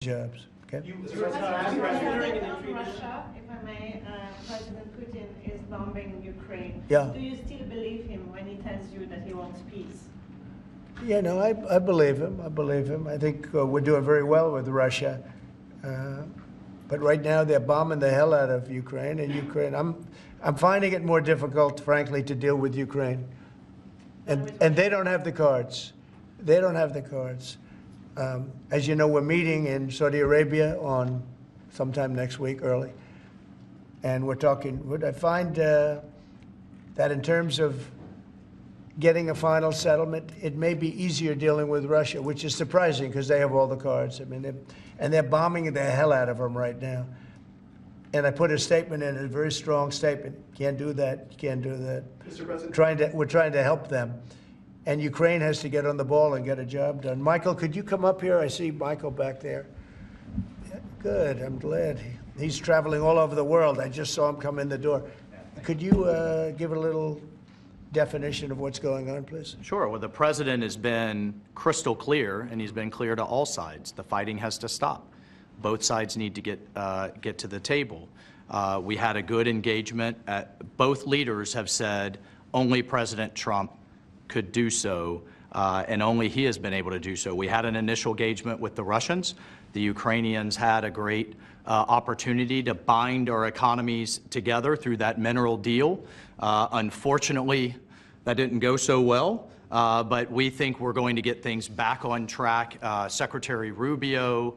jobs. Okay. President of Russia, if I may, President Putin is bombing Ukraine. Yeah. Do you still believe him when he tells you that he wants peace? Yeah, no, I believe him. I believe him. I think we're doing very well with Russia. But right now they're bombing the hell out of Ukraine, and I'm finding it more difficult, frankly, to deal with Ukraine. And they don't have the cards. They don't have the cards. As you know, we're meeting in Saudi Arabia on sometime next week, early. And we're talking, I find that in terms of getting a final settlement, it may be easier dealing with Russia, which is surprising because they have all the cards. I mean, they're bombing the hell out of them right now. And I put a statement in, a very strong statement. Can't do that. Can't do that. Mr. President. We're trying to help them. And Ukraine has to get on the ball and get a job done. Michael, could you come up here? I see Michael back there. Yeah, good. I'm glad. He's traveling all over the world. I just saw him come in the door. Could you give a little definition of what's going on, please? Sure. Well, the president has been crystal clear, and he's been clear to all sides. The fighting has to stop. Both sides need to get to the table. We had a good engagement. Both leaders have said only President Trump could do so, and only he has been able to do so. We had an initial engagement with the Russians. The Ukrainians had a great opportunity to bind our economies together through that mineral deal. Unfortunately, that didn't go so well, but we think we're going to get things back on track. Secretary Rubio,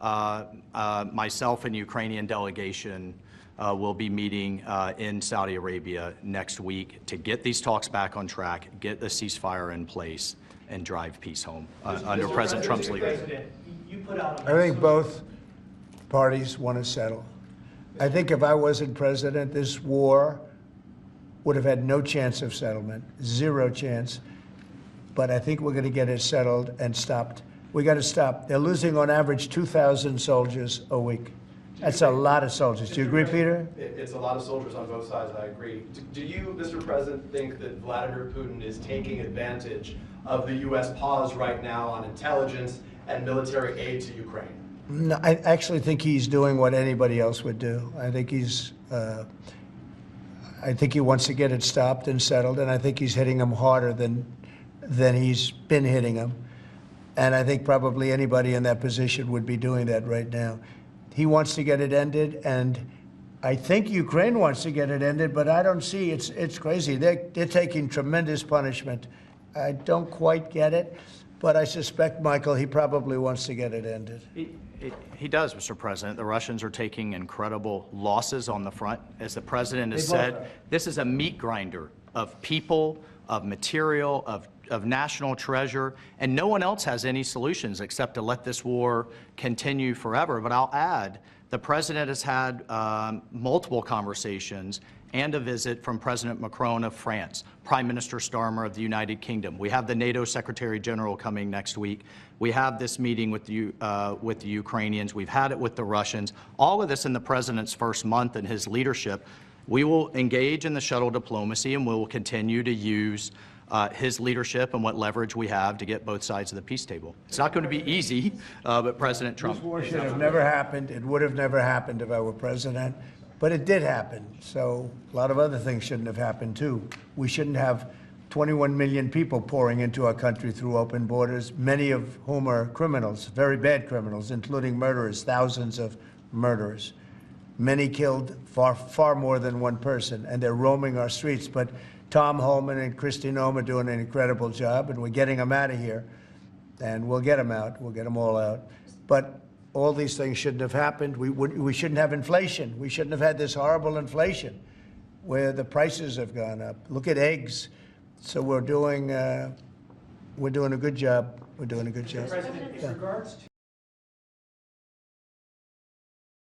myself, and the Ukrainian delegation will be meeting in Saudi Arabia next week to get these talks back on track, get the ceasefire in place, and drive peace home under President Trump's leadership. I think both parties want to settle. I think if I wasn't president, this war would have had no chance of settlement, zero chance. But I think we're going to get it settled and stopped. We got to stop. They're losing on average 2,000 soldiers a week. That's a lot of soldiers. Do you agree, Peter? It's a lot of soldiers on both sides, I agree. Do you, Mr. President, think that Vladimir Putin is taking advantage of the U.S. pause right now on intelligence and military aid to Ukraine? No, I actually think he's doing what anybody else would do. I think he wants to get it stopped and settled, and I think he's hitting them harder than he's been hitting them. And I think probably anybody in that position would be doing that right now. He wants to get it ended, and I think Ukraine wants to get it ended, but I don't see, it's crazy. They're taking tremendous punishment. I don't quite get it, but I suspect, Michael, he probably wants to get it ended. He does, Mr. President. The Russians are taking incredible losses on the front. As the president has said, this is a meat grinder of people, of material, of national treasure, and no one else has any solutions except to let this war continue forever. But I'll add, the president has had multiple conversations and a visit from President Macron of France, Prime Minister Starmer of the United Kingdom. We have the NATO Secretary General coming next week. We have this meeting with the Ukrainians. We've had it with the Russians. All of this in the president's first month in his leadership. We will engage in the shuttle diplomacy, and we will continue to use his leadership and what leverage we have to get both sides of the peace table. It's not going to be easy, but President Trump... This war should have never happened. It would have never happened if I were president, but it did happen. So a lot of other things shouldn't have happened, too. We shouldn't have 21 million people pouring into our country through open borders, many of whom are criminals, very bad criminals, including murderers, thousands of murderers. Many killed, far more than one person, and they're roaming our streets. But Tom Holman and Kristi Noem are doing an incredible job, and we're getting them out of here. And we'll get them out. We'll get them all out. But all these things shouldn't have happened. We shouldn't have inflation. We shouldn't have had this horrible inflation where the prices have gone up. Look at eggs. So we're doing a good job. We're doing a good job. President, in regards